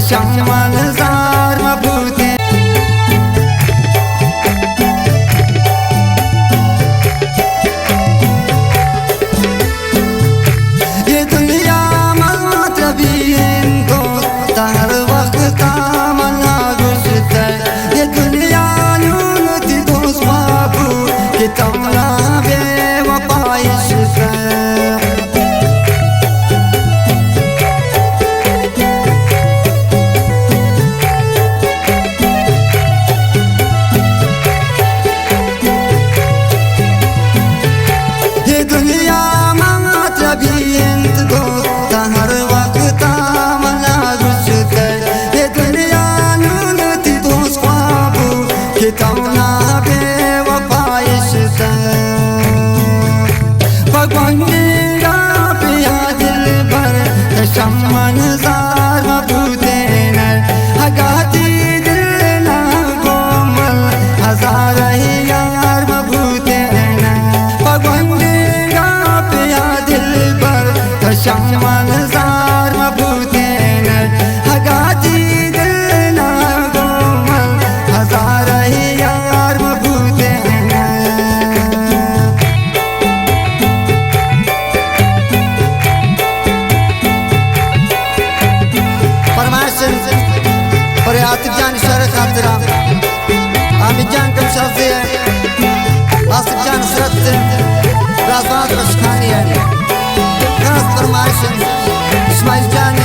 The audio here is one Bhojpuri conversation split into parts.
शमन जार मबूते ये दुनिया मात्र भी इनको हर वक्त मना गुजरता ये दुनिया यूं दोस्त बाबू कि तमना बेवफाइश शमन जार मबूते हगाती दिल ना कोमल हजार यार मबूते पगवंडेगा पिया दिल पर शमन जार मबूते हगाती दिल ना कोमल हजार यार मबूते और आतिफ जान इशारा खातिरा आमिर जान कम शाज़े आसिफ जान सरत राज़ात रशखानी है खास फरमाइश इस्माइल जान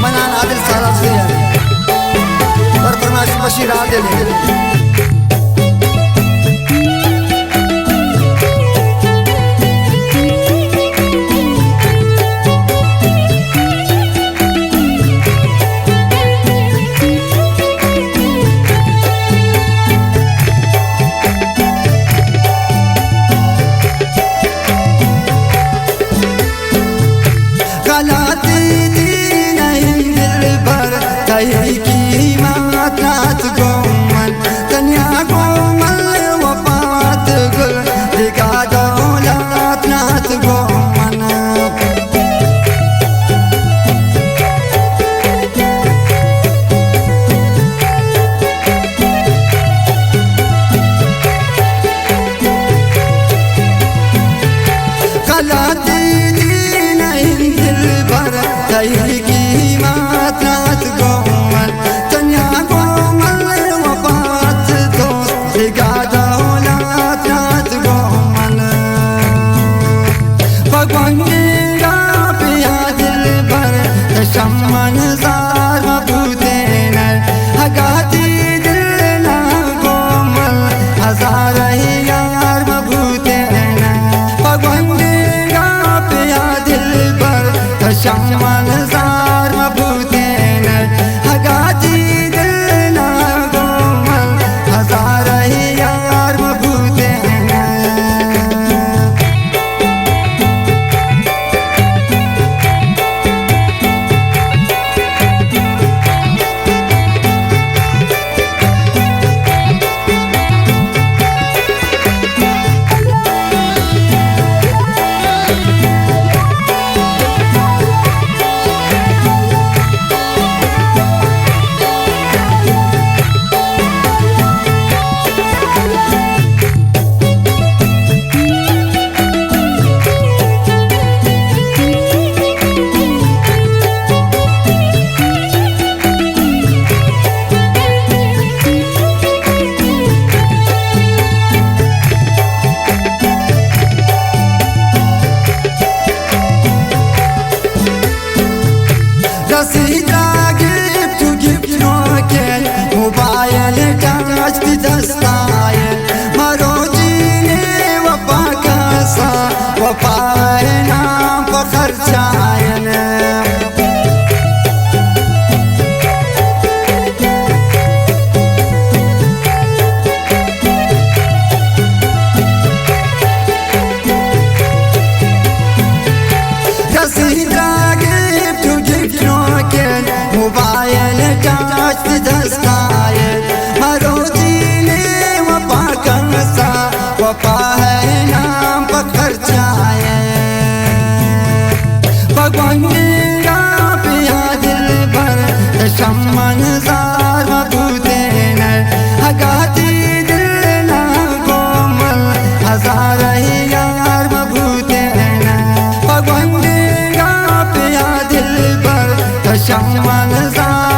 मनान आदिल सालाज़ी है और फरमाइश बशीर आदिल है की मात नात गोमन तन्या गोमल वफात गुल दिगा दौलत नात गोमन कलाती नहीं दिल भर की मात नात गोमन तन्या गोमल वफात दोस्त दिगा दौलत नात गोमन पगवंडेगा पिया दिल भर शमन जार मबूते हगाती दिल ना कोमल हजार यार मबूते पगवंडेगा पिया दिल भर शमन जार मबूते हगाती दिल ना कोमल हजार यार मबूते गिफ्ट गिफ्ट रोकेल मोबाइल टच दस्तायल मरो जीने वफा का सा वफा नाम पर खर्चायल मोबाइल टच दस्तायल मरो जीने वफा का सा वफा है नाम पर खर्चायल भगवान मेरा पिया दिल आसमान सा